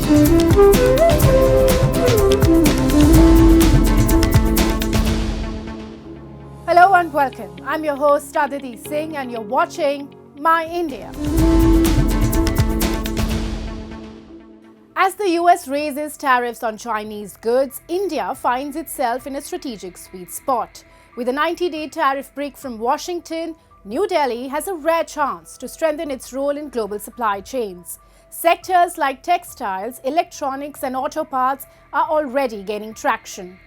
Hello and welcome. I'm your host Aditi Singh and you're watching My India. As the US raises tariffs on Chinese goods, India finds itself in a strategic sweet spot. With a 90-day tariff break from Washington, New Delhi has a rare chance to strengthen its role in global supply chains. Sectors like textiles, electronics and auto parts are already gaining traction.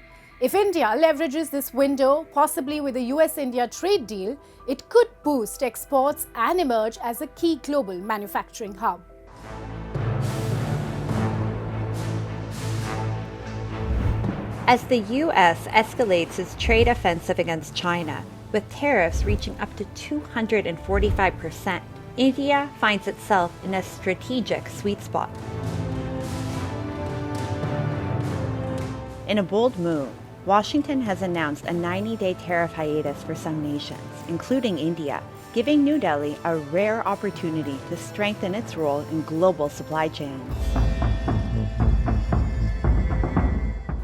If India leverages this window, possibly with a U.S. India trade deal, it could boost exports and emerge as a key global manufacturing hub. As the U.S. escalates its trade offensive against China, with tariffs reaching up to 245%, India finds itself in a strategic sweet spot. In a bold move, Washington has announced a 90-day tariff hiatus for some nations, including India, giving New Delhi a rare opportunity to strengthen its role in global supply chains.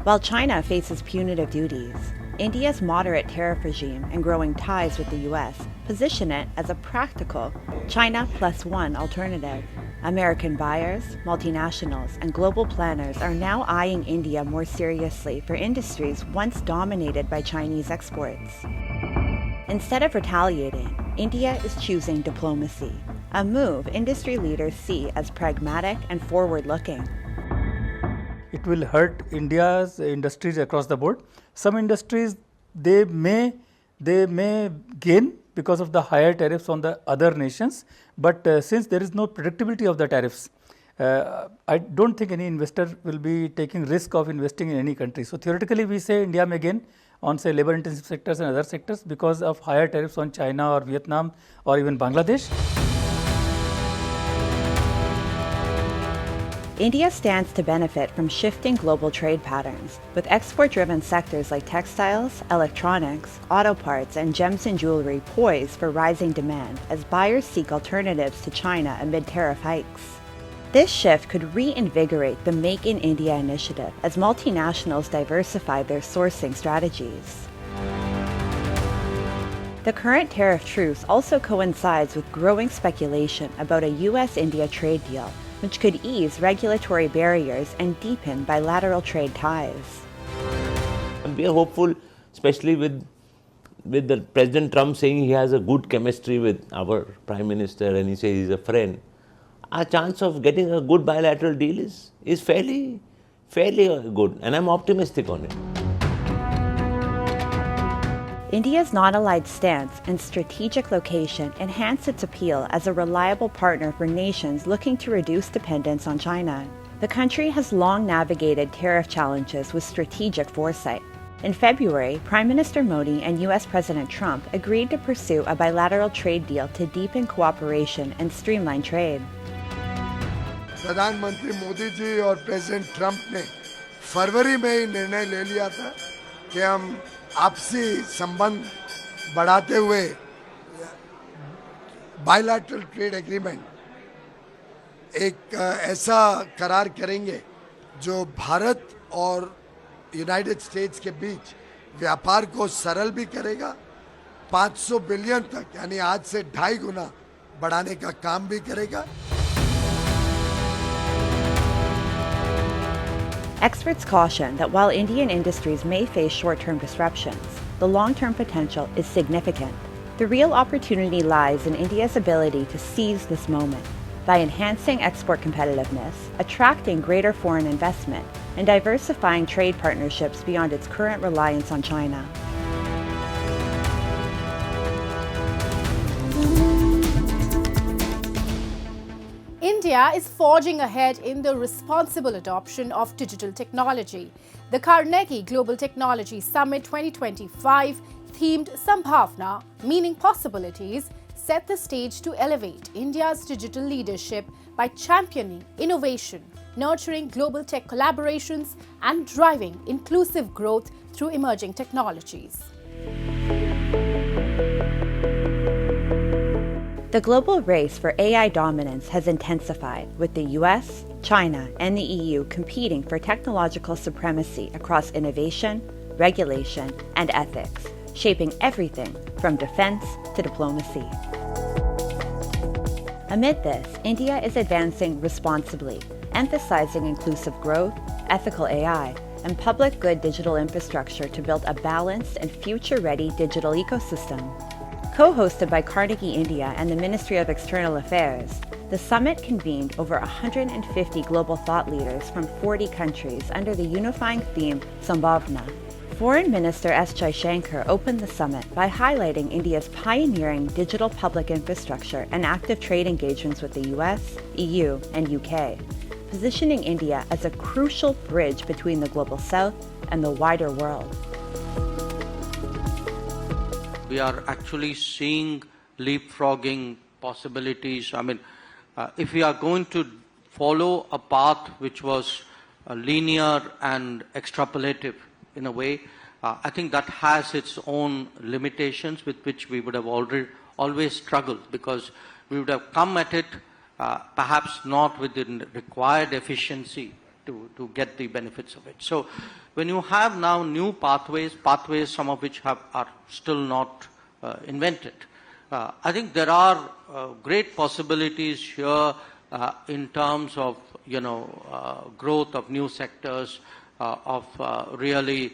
While China faces punitive duties, India's moderate tariff regime and growing ties with the U.S. position it as a practical China plus one alternative. American buyers, multinationals, and global planners are now eyeing India more seriously for industries once dominated by Chinese exports. Instead of retaliating, India is choosing diplomacy, a move industry leaders see as pragmatic and forward-looking. It will hurt India's industries across the board. Some industries they may gain because of the higher tariffs on the other nations, but since there is no predictability of the tariffs, I don't think any investor will be taking risk of investing in any country. So theoretically, we say India may gain on say labor intensive sectors and other sectors because of higher tariffs on China or Vietnam or even Bangladesh. India stands to benefit from shifting global trade patterns, with export-driven sectors like textiles, electronics, auto parts, and gems and jewelry poised for rising demand as buyers seek alternatives to China amid tariff hikes. This shift could reinvigorate the Make in India initiative as multinationals diversify their sourcing strategies. The current tariff truce also coincides with growing speculation about a U.S. India trade deal, which could ease regulatory barriers and deepen bilateral trade ties. And we are hopeful, especially with the President Trump saying he has a good chemistry with our Prime Minister and he says he's a friend. Our chance of getting a good bilateral deal is fairly good, and I'm optimistic on it. India's non-allied stance and strategic location enhance its appeal as a reliable partner for nations looking to reduce dependence on China. The country has long navigated tariff challenges with strategic foresight. In February, Prime Minister Modi and U.S. President Trump agreed to pursue a bilateral trade deal to deepen cooperation and streamline trade. प्रधानमंत्री मोदी जी और president Trump ने फरवरी में ही निर्णय ले लिया था कि हम आपसी संबंध बढ़ाते हुए बायलैटरल ट्रेड एग्रीमेंट एक ऐसा करार करेंगे जो भारत और यूनाइटेड स्टेट्स के बीच व्यापार को सरल भी करेगा, 500 बिलियन तक यानी आज से 2.5 गुना बढ़ाने का काम भी करेगा. Experts caution that while Indian industries may face short-term disruptions, the long-term potential is significant. The real opportunity lies in India's ability to seize this moment by enhancing export competitiveness, attracting greater foreign investment, and diversifying trade partnerships beyond its current reliance on China. India is forging ahead in the responsible adoption of digital technology. The Carnegie Global Technology Summit 2025, themed Sambhavna, meaning possibilities, set the stage to elevate India's digital leadership by championing innovation, nurturing global tech collaborations, and driving inclusive growth through emerging technologies. The global race for AI dominance has intensified, with the US, China and the EU competing for technological supremacy across innovation, regulation, and ethics, shaping everything from defense to diplomacy. Amid this, India is advancing responsibly, emphasizing inclusive growth, ethical AI, and public good digital infrastructure to build a balanced and future-ready digital ecosystem. Co-hosted by Carnegie India and the Ministry of External Affairs, the summit convened over 150 global thought leaders from 40 countries under the unifying theme Sambhavna. Foreign Minister S. Jaishankar opened the summit by highlighting India's pioneering digital public infrastructure and active trade engagements with the U.S., EU, and UK, positioning India as a crucial bridge between the global south and the wider world. We are actually seeing leapfrogging possibilities. I mean, if we are going to follow a path which was linear and extrapolative in a way, I think that has its own limitations with which we would have always struggled, because we would have come at it perhaps not with the required efficiency to get the benefits of it. So when you have now new pathways some of which are still not invented, I think there are great possibilities here in terms of growth of new sectors, of really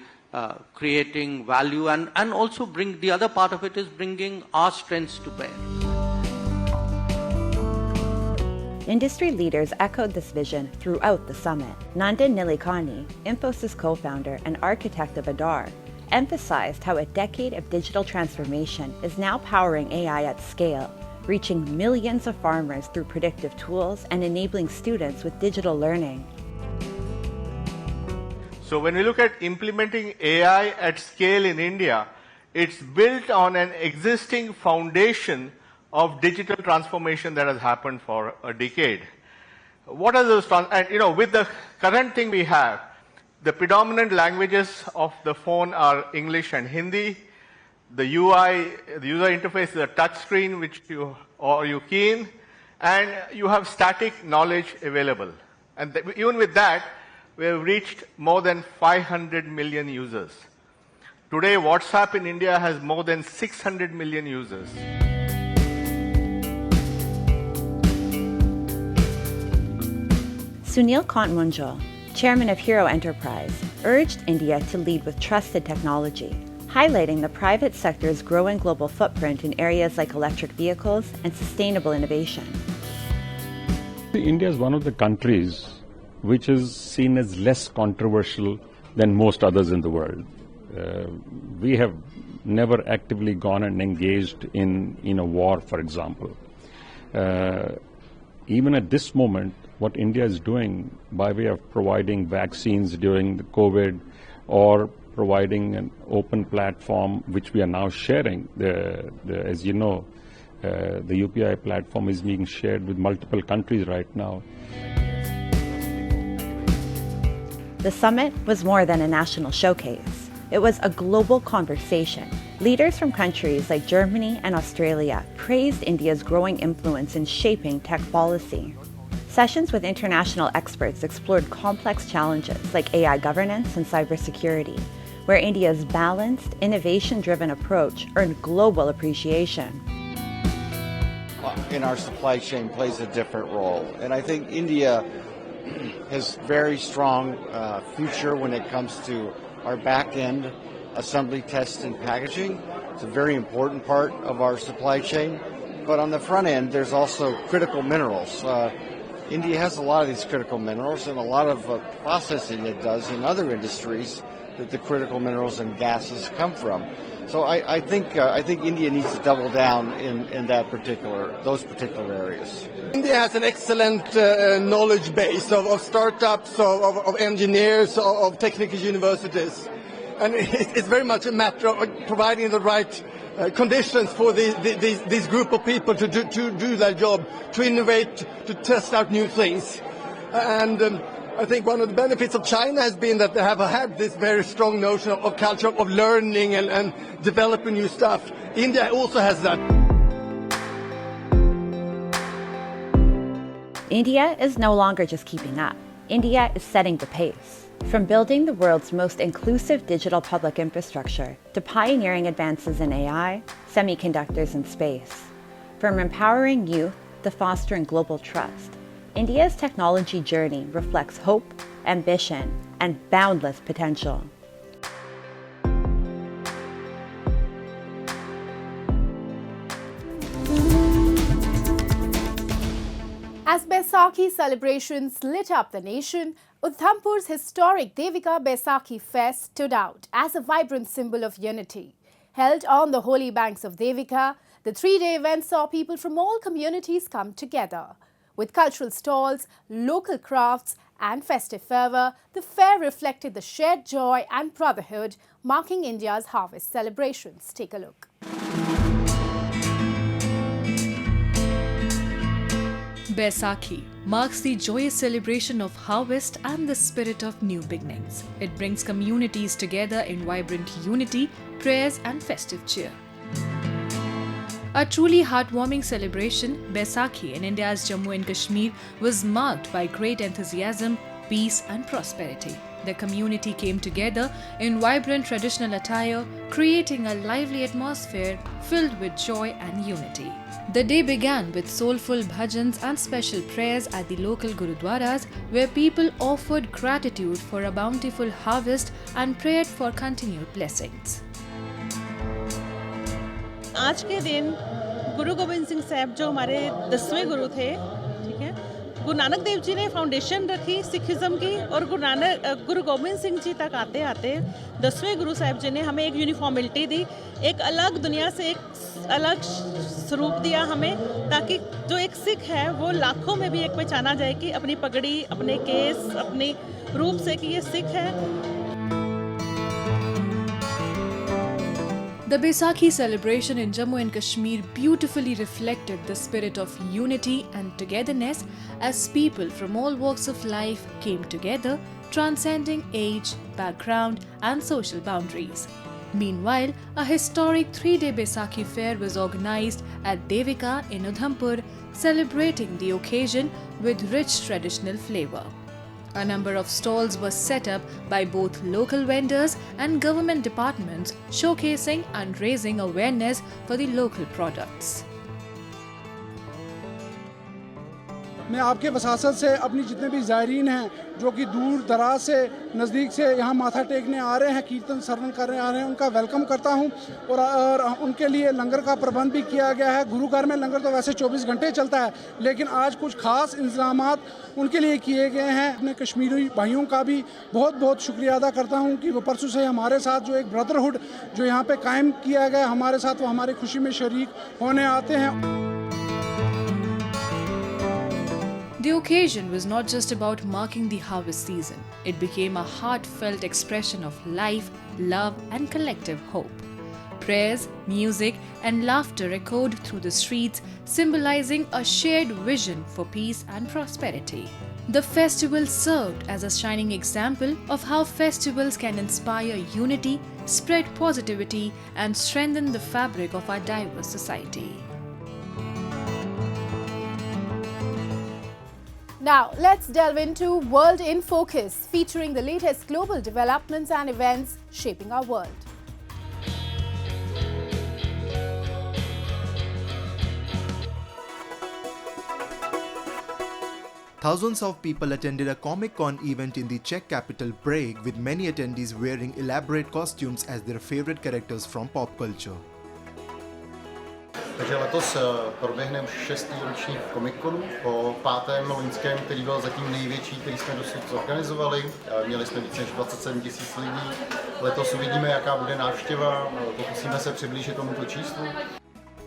creating value, and also the other part of it is bringing our strengths to bear. Industry leaders echoed this vision throughout the summit. Nandan Nilekani, Infosys co-founder and architect of Adar, emphasized how a decade of digital transformation is now powering AI at scale, reaching millions of farmers through predictive tools and enabling students with digital learning. So when we look at implementing AI at scale in India, it's built on an existing foundation of digital transformation that has happened for a decade. What are those, and with the current thing we have, the predominant languages of the phone are English and Hindi. The UI, the user interface is a touch screen which you key in, and you have static knowledge available. And even with that, we have reached more than 500 million users. Today, WhatsApp in India has more than 600 million users. Sunil Kantmunjal, chairman of Hero Enterprise, urged India to lead with trusted technology, highlighting the private sector's growing global footprint in areas like electric vehicles and sustainable innovation. India is one of the countries which is seen as less controversial than most others in the world. We have never actively gone and engaged in a war, for example. Even at this moment, what India is doing by way of providing vaccines during the COVID, or providing an open platform, which we are now sharing. As you know, the UPI platform is being shared with multiple countries right now. The summit was more than a national showcase. It was a global conversation. Leaders from countries like Germany and Australia praised India's growing influence in shaping tech policy. Sessions with international experts explored complex challenges like AI governance and cybersecurity, where India's balanced, innovation-driven approach earned global appreciation. In our supply chain plays a different role. And I think India has very strong future when it comes to our back-end assembly, test, and packaging. It's a very important part of our supply chain. But on the front end, there's also critical minerals. India has a lot of these critical minerals and a lot of processing it does in other industries that the critical minerals and gases come from. So I think India needs to double down in those particular areas. India has an excellent knowledge base of startups, of engineers, of technical universities. And it's very much a matter of providing the right conditions for this group of people to do their job, to innovate, to test out new things. And I think one of the benefits of China has been that they have had this very strong notion of culture of learning and developing new stuff. India also has that. India is no longer just keeping up. India is setting the pace. From building the world's most inclusive digital public infrastructure to pioneering advances in AI, semiconductors, and space. From empowering youth to fostering global trust, India's technology journey reflects hope, ambition, and boundless potential. As Baisakhi celebrations lit up the nation, Udhampur's historic Devika Baisakhi Fest stood out as a vibrant symbol of unity. Held on the holy banks of Devika, the three-day event saw people from all communities come together. With cultural stalls, local crafts and festive fervour, the fair reflected the shared joy and brotherhood marking India's harvest celebrations. Take a look. Baisakhi marks the joyous celebration of harvest and the spirit of new beginnings. It brings communities together in vibrant unity, prayers and festive cheer. A truly heartwarming celebration, Baisakhi in India's Jammu and Kashmir was marked by great enthusiasm, peace and prosperity. The community came together in vibrant traditional attire, creating a lively atmosphere filled with joy and unity. The day began with soulful bhajans and special prayers at the local gurudwaras, where people offered gratitude for a bountiful harvest and prayed for continued blessings. आज के दिन गुरु गोविंद सिंह साहब जो हमारे 10वें गुरु थे, ठीक है, गुरु नानक देव जी ने फाउंडेशन रखी सिखिज्म की और गुरु गोविंद सिंह जी तक आते आते 10वें गुरु साहब जी ने हमें एक यूनिफॉर्मिलिटी दी, एक अलग दुनिया से एक अलग स्वरूप दिया हमें, ताकि जो एक सिख है वो लाखों में भी एक पहचाना जाए कि अपनी पगड़ी, अपने केस, अपने रूप से कि ये सिख है. The Baisakhi celebration in Jammu and Kashmir beautifully reflected the spirit of unity and togetherness as people from all walks of life came together, transcending age, background and social boundaries. Meanwhile, a historic 3-day Baisakhi fair was organized at Devika in Udhampur, celebrating the occasion with rich traditional flavor. A number of stalls were set up by both local vendors and government departments, showcasing and raising awareness for the local products. मैं आपके वसासत से अपनी जितने भी ज़ायरीन हैं जो कि दूर दराज से नज़दीक से यहाँ माथा टेकने आ रहे हैं, कीर्तन सरवण करने आ रहे हैं, उनका वेलकम करता हूँ और उनके लिए लंगर का प्रबंध भी किया गया है. गुरु घर में लंगर तो वैसे 24 घंटे चलता है, लेकिन आज कुछ खास इंतजामात उनके लिए किए गए हैं. अपने कश्मीरी भाइयों का भी बहुत बहुत शुक्रिया अदा करता हूँ कि वो परसों से हमारे साथ जो एक ब्रदरहुड जो यहाँ पे कायम किया गया हमारे साथ, वो हमारी खुशी में शरीक होने आते हैं. The occasion was not just about marking the harvest season. It became a heartfelt expression of life, love and collective hope. Prayers, music and laughter echoed through the streets, symbolizing a shared vision for peace and prosperity. The festival served as a shining example of how festivals can inspire unity, spread positivity and strengthen the fabric of our diverse society. Now, let's delve into World in Focus, featuring the latest global developments and events shaping our world. Thousands of people attended a Comic-Con event in the Czech capital Prague, with many attendees wearing elaborate costumes as their favorite characters from pop culture. Takže letos proběhne už 6. ročník Comic-Conu po 5. loňském, který byl zatím největší, který jsme dosud zorganizovali. Měli jsme více než 27 000 lidí. Letos uvidíme, jaká bude návštěva, pokusíme se přiblížit tomuto číslu.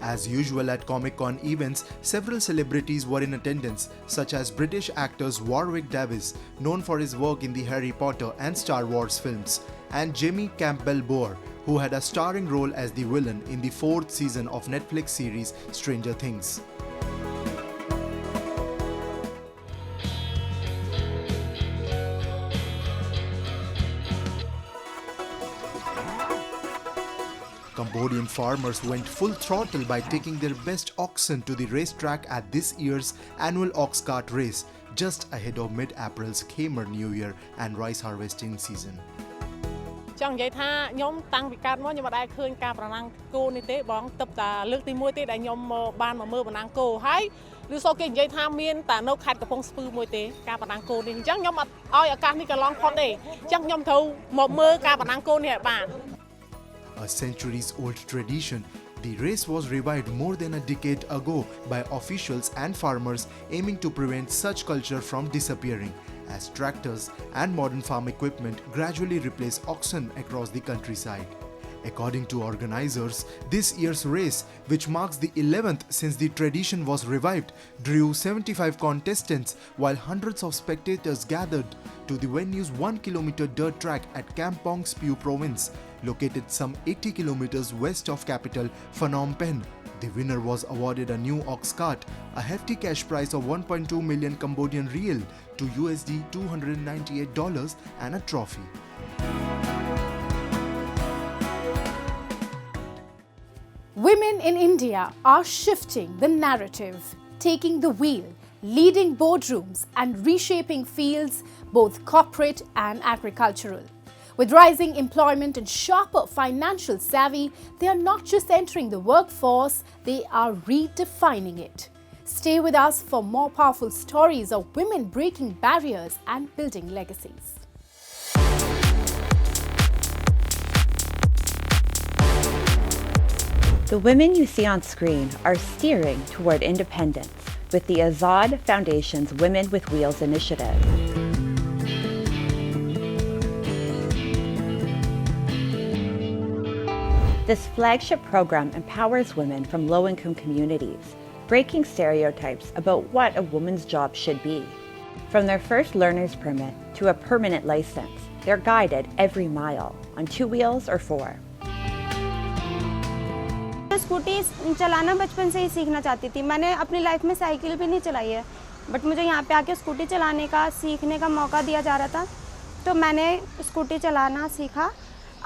As usual at Comic-Con events, several celebrities were in attendance, such as British actors Warwick Davis, known for his work in the Harry Potter and Star Wars films, and Jimmy Campbell-Bower, who had a starring role as the villain in the 4th season of Netflix series Stranger Things. Cambodian farmers went full throttle by taking their best oxen to the racetrack at this year's annual ox cart race, just ahead of mid-April's Khmer New Year and rice harvesting season. ចង់និយាយថាខ្ញុំតាំងពីកើតមកខ្ញុំអត់ដែលឃើញការប្រណាំងគោនេះទេបងទឹកតាលើកទី1ទេដែលខ្ញុំបានមកមើលប្រណាំងគោហើយឬសូគេនិយាយថាមានតែនៅខេត្តកំពង់ស្ពឺមួយទេការប្រណាំងគោនេះអញ្ចឹងខ្ញុំអត់ឲ្យឱកាសនេះកន្លងផុតទេអញ្ចឹងខ្ញុំត្រូវមកមើលការប្រណាំងគោនេះឲ្យបាន A centuries-old tradition, the race was revived more than a decade ago by officials and farmers aiming to prevent such culture from disappearing, as tractors and modern farm equipment gradually replace oxen across the countryside. According to organizers, this year's race, which marks the 11th since the tradition was revived, drew 75 contestants while hundreds of spectators gathered to the venue's 1-kilometer dirt track at Kampong Speu province, located some 80 kilometers west of capital Phnom Penh. The winner was awarded a new ox cart, a hefty cash prize of 1.2 million Cambodian riel to USD $298 and a trophy. Women in India are shifting the narrative, taking the wheel, leading boardrooms and reshaping fields both corporate and agricultural. With rising employment and sharper financial savvy, they are not just entering the workforce, they are redefining it. Stay with us for more powerful stories of women breaking barriers and building legacies. The women you see on screen are steering toward independence with the Azad Foundation's Women with Wheels initiative. This flagship program empowers women from low-income communities, breaking stereotypes about what a woman's job should be. From their first learner's permit to a permanent license, they're guided every mile on 2 wheels or 4. Scooty चलाना बचपन से ही सीखना चाहती थी। मैंने अपनी life में cycle भी नहीं चलाई है, बट मुझे यहाँ पे आके स्कूटी चलाने का सीखने का मौका दिया जा रहा था, तो मैंने स्कूटी चलाना सीखा।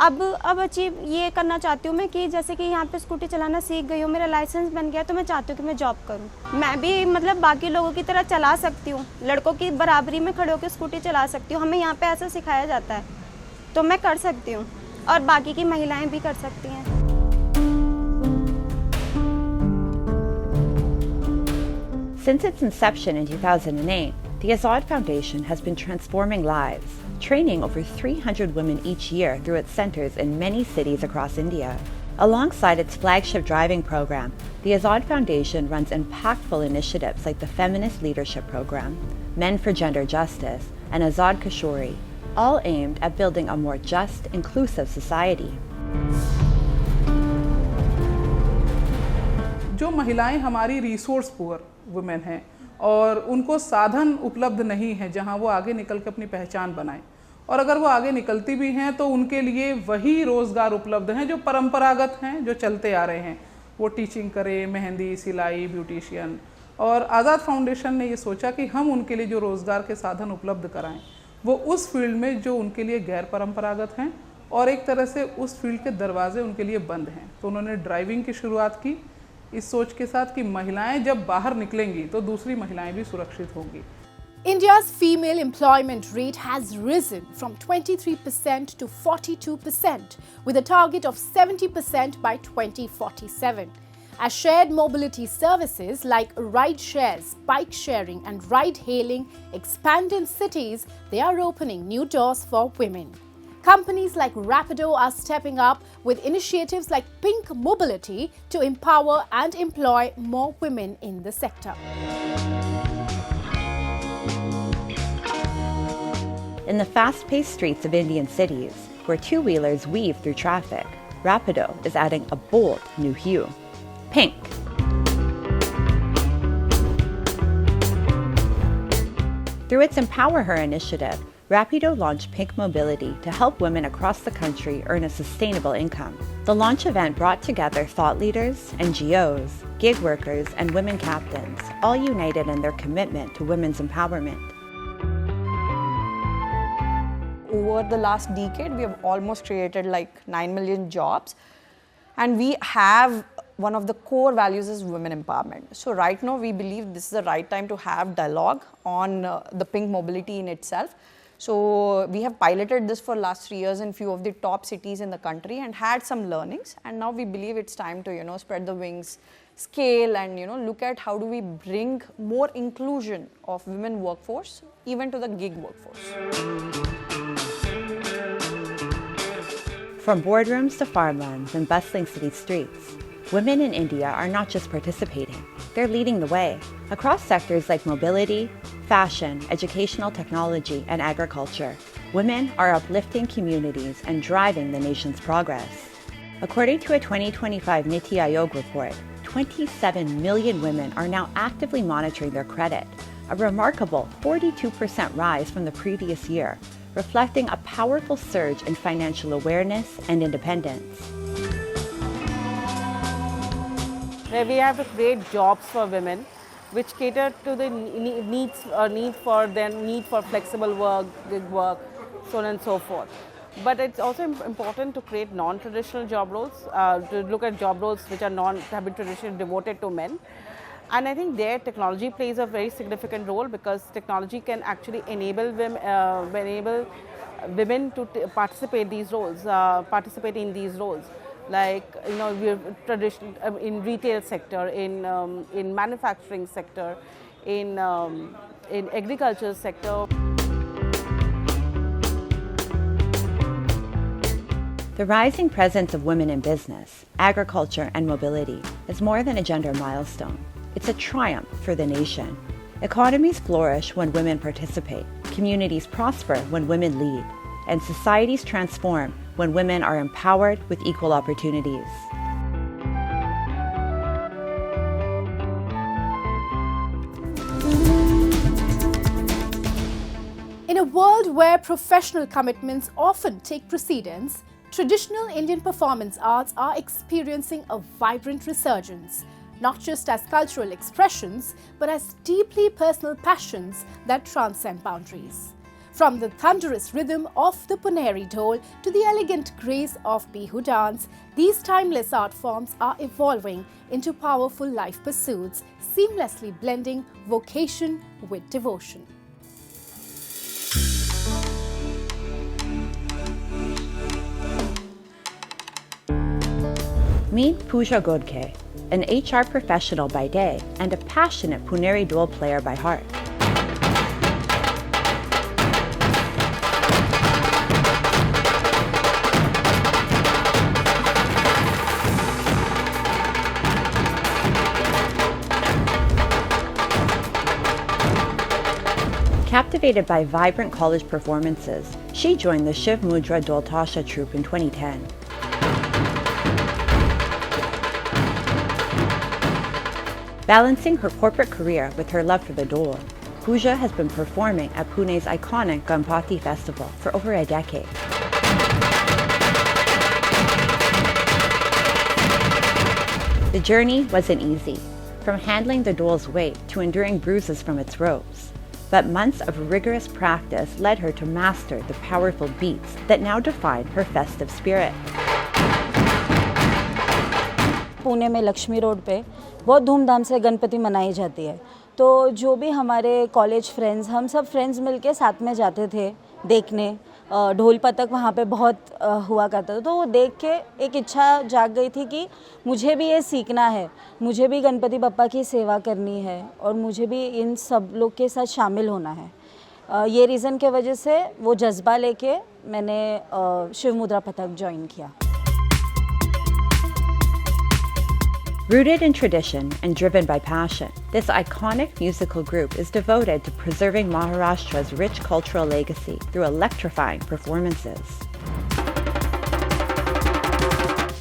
अब अचीव ये करना चाहती हूँ मैं कि जैसे कि यहाँ पे स्कूटी चलाना सीख गई हूँ, मेरा लाइसेंस बन गया, तो मैं चाहती हूँ कि मैं जॉब करूँ। मैं भी मतलब बाकी लोगों की तरह चला सकती हूँ, लड़कों की बराबरी में खड़े होकर स्कूटी चला सकती हूँ। हमें यहाँ पे ऐसा सिखाया जाता है, तो मैं कर सकती हूँ और बाकी की महिलाएं भी कर सकती हैं। Since its inception in 2008, the Azad Foundation has been transforming lives, training over 300 women each year through its centers in many cities across India. Alongside its flagship driving program, the Azad Foundation runs impactful initiatives like the Feminist Leadership Program, Men for Gender Justice, and Azad Kashori, all aimed at building a more just, inclusive society. जो महिलाएं हमारी resource poor women हैं और उनको साधन उपलब्ध नहीं है जहां वो आगे निकल के अपनी पहचान बनाएं, और अगर वो आगे निकलती भी हैं तो उनके लिए वही रोज़गार उपलब्ध हैं जो परंपरागत हैं, जो चलते आ रहे हैं। वो टीचिंग करें, मेहंदी, सिलाई, ब्यूटिशियन। और आज़ाद फाउंडेशन ने ये सोचा कि हम उनके लिए जो रोज़गार के साधन उपलब्ध कराएं वो उस फील्ड में जो उनके लिए गैर परंपरागत हैं और एक तरह से उस फील्ड के दरवाजे उनके लिए बंद हैं। तो उन्होंने ड्राइविंग की शुरुआत की इस सोच के साथ कि महिलाएं जब बाहर निकलेंगी तो दूसरी महिलाएं भी सुरक्षित होंगी। India's female employment rate has risen from 23% to 42%, with a target of 70% by 2047. As shared mobility services like ride shares, bike sharing and ride hailing expand in cities, they are opening new doors for women. Companies like Rapido are stepping up with initiatives like Pink Mobility to empower and employ more women in the sector. In the fast-paced streets of Indian cities, where two-wheelers weave through traffic, Rapido is adding a bold new hue: pink. Through its Empower Her initiative, Rapido launched Pink Mobility to help women across the country earn a sustainable income. The launch event brought together thought leaders, NGOs, gig workers, and women captains, all united in their commitment to women's empowerment. Over the last decade, we have almost created like 9 million jobs. and we have one of the core values is women empowerment. So right now we believe this is the right time to have dialogue on the pink mobility in itself. So we have piloted this for last 3 years in few of the top cities in the country and had some learnings, and now we believe it's time to spread the wings, scale, and look at how do we bring more inclusion of women workforce even to the gig workforce. From boardrooms to farmlands and bustling city streets, women in India are not just participating, they're leading the way. Across sectors like mobility, fashion, educational technology, and agriculture, women are uplifting communities and driving the nation's progress. According to a 2025 Niti Aayog report, 27 million women are now actively monitoring their credit, a remarkable 42% rise from the previous year, reflecting a powerful surge in financial awareness and independence. Where we have to create jobs for women which cater to the need for flexible work, gig work, so on and so forth. But it's also important to create non-traditional job roles, to look at job roles which have been traditionally devoted to men. And I think there technology plays a very significant role, because technology can actually enable women to participate in these roles. Like we're traditional in retail sector, in manufacturing sector, in agriculture sector. The rising presence of women in business, agriculture, and mobility is more than a gender milestone. It's a triumph for the nation. Economies flourish when women participate, communities prosper when women lead, and societies transform when women are empowered with equal opportunities. In a world where professional commitments often take precedence, traditional Indian performance arts are experiencing a vibrant resurgence, not just as cultural expressions, but as deeply personal passions that transcend boundaries. From the thunderous rhythm of the Puneri Dhol to the elegant grace of Bihu dance, these timeless art forms are evolving into powerful life pursuits, seamlessly blending vocation with devotion. Meet Pooja Godke, an HR professional by day and a passionate Puneri Dhol player by heart. Captivated by vibrant college performances, she joined the Shiv Mudra Dhol Tasha troupe in 2010. Balancing her corporate career with her love for the Dhol, Pooja has been performing at Pune's iconic Ganpati festival for over a decade. The journey wasn't easy, from handling the Dhol's weight to enduring bruises from its ropes. But months of rigorous practice led her to master the powerful beats that now define her festive spirit. Pune में Lakshmi road पे बहुत धूमधाम से गणपति मनाई जाती है, तो जो भी हमारे कॉलेज फ्रेंड्स, हम सब फ्रेंड्स मिलके साथ में जाते थे देखने। ढोल पतक वहाँ पे बहुत हुआ करता था, तो वो देख के एक इच्छा जाग गई थी कि मुझे भी ये सीखना है, मुझे भी गणपति बप्पा की सेवा करनी है और मुझे भी इन सब लोग के साथ शामिल होना है। ये रीज़न के वजह से वो जज्बा लेके मैंने शिव मुद्रा पतक ज्वाइन किया। Rooted in tradition and driven by passion, this iconic musical group is devoted to preserving Maharashtra's rich cultural legacy through electrifying performances.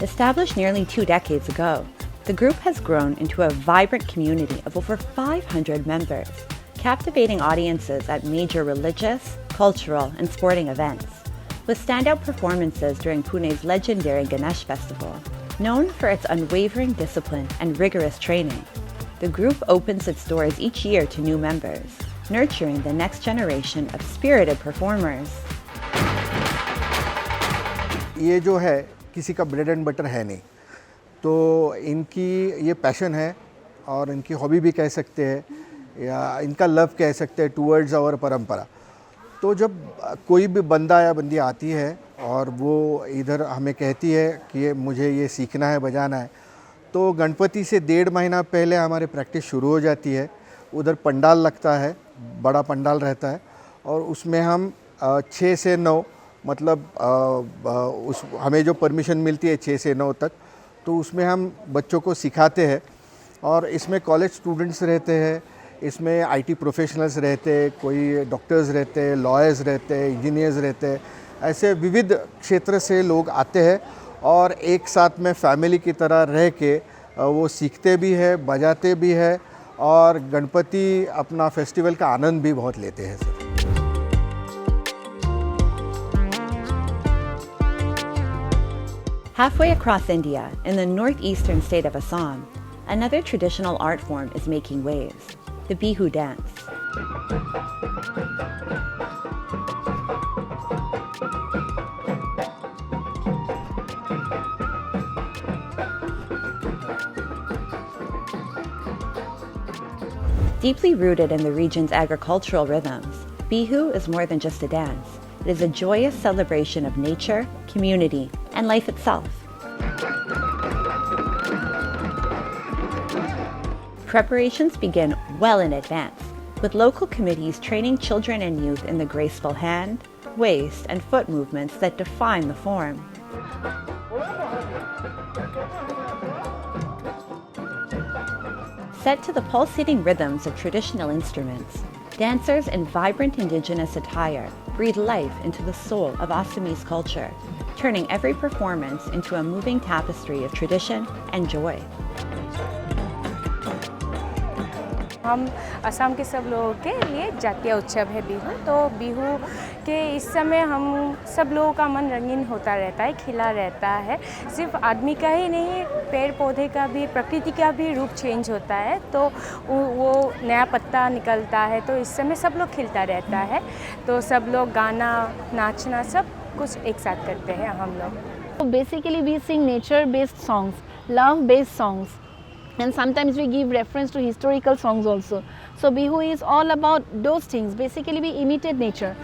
Established nearly 2 decades ago, the group has grown into a vibrant community of over 500 members, captivating audiences at major religious, cultural, and sporting events, with standout performances during Pune's legendary Ganesh Festival. Known for its unwavering discipline and rigorous training, the group opens its doors each year to new members, nurturing the next generation of spirited performers. ये जो है किसी का bread and butter है नहीं, तो इनकी ये पैशन है और इनकी हॉबी भी कह सकते हैं या इनका लव कह सकते हैं टूवर्ड्स आवर परंपरा। तो जब कोई भी बंदा या बंदी आती है और वो इधर हमें कहती है कि मुझे ये सीखना है, बजाना है, तो गणपति से 1.5 महीना पहले हमारी प्रैक्टिस शुरू हो जाती है। उधर पंडाल लगता है, बड़ा पंडाल रहता है और उसमें हम 6 से 9 मतलब उस हमें जो परमिशन मिलती है 6 से 9 तक, तो उसमें हम बच्चों को सिखाते हैं। और इसमें कॉलेज स्टूडेंट्स रहते हैं, इसमें आईटी प्रोफेशनल्स रहते हैं, कोई डॉक्टर्स रहते हैं, लॉयर्स रहते हैं, इंजीनियर्स रहते हैं, ऐसे विविध क्षेत्र से लोग आते हैं और एक साथ में फैमिली की तरह रह के वो सीखते भी है, बजाते भी है और गणपति अपना फेस्टिवल का आनंद भी बहुत लेते हैं sir. Halfway across India, in the northeastern state of Assam, another traditional art form is making waves, the Bihu dance. Deeply rooted in the region's agricultural rhythms, Bihu is more than just a dance. It is a joyous celebration of nature, community, and life itself. Preparations begin well in advance, with local committees training children and youth in the graceful hand, waist, and foot movements that define the form. Set to the pulsating rhythms of traditional instruments, dancers in vibrant indigenous attire breathe life into the soul of Assamese culture, turning every performance into a moving tapestry of tradition and joy. हम असम के सब लोगों के लिए जातीय उत्सव है बिहू। तो बिहू के इस समय हम सब लोगों का मन रंगीन होता रहता है, खिला रहता है। सिर्फ आदमी का ही नहीं, पेड़ पौधे का भी, प्रकृति का भी रूप चेंज होता है, तो वो नया पत्ता निकलता है। तो इस समय सब लोग खिलता रहता है, तो सब लोग गाना, नाचना सब कुछ एक साथ करते हैं हम लोग। Basically we sing nature based songs, love based songs, and sometimes we give reference to historical songs also. So Bihu is all about those things. Basically we imitate nature.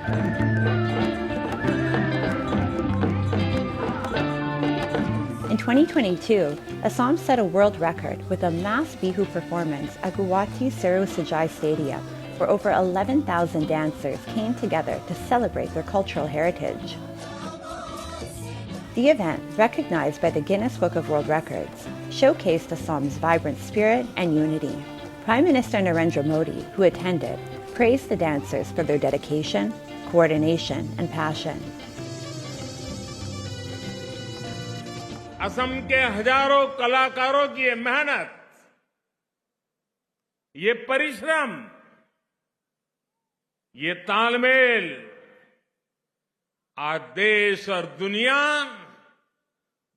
In 2022, Assam set a world record with a mass Bihu performance at Guwahati Seru Sajai Stadium, where over 11,000 dancers came together to celebrate their cultural heritage. The event, recognized by the Guinness Book of World Records, showcased Assam's vibrant spirit and unity. Prime Minister Narendra Modi, who attended, praised the dancers for their dedication, coordination, and passion. Assam के हजारों कलाकारों की ये मेहनत, ये परिश्रम, ये तालमेल आज देश और दुनिया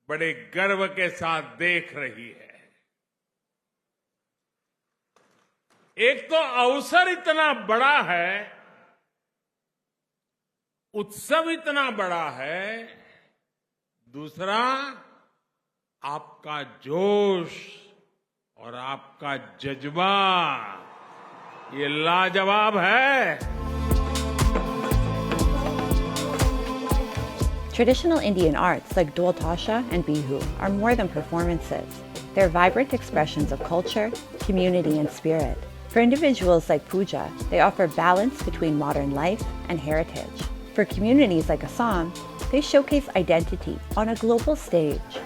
बड़े गर्व के साथ देख रही है। एक तो अवसर इतना बड़ा है, उत्सव इतना बड़ा है, दूसरा आपका जोश और आपका जज्बा ये लाजवाब है। Traditional Indian arts like Dhol and Bihu are more than performances. They're vibrant expressions of culture, community, and spirit. For individuals like Pooja, they offer balance between modern life and heritage. For communities like Assam, they showcase identity on a global stage.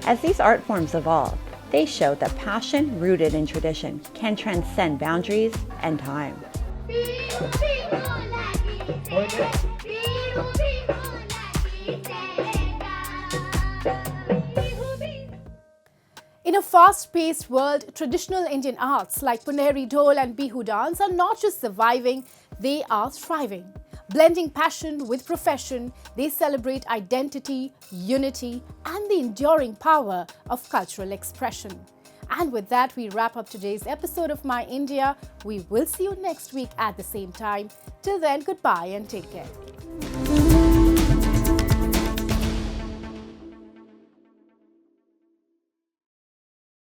As these art forms evolve, they show that passion rooted in tradition can transcend boundaries and time. In a fast-paced world, traditional Indian arts like Puneri, Dhol and Bihu dance are not just surviving, they are thriving. Blending passion with profession, they celebrate identity, unity and the enduring power of cultural expression. And with that, we wrap up today's episode of My India. We will see you next week at the same time. Till then, goodbye and take care.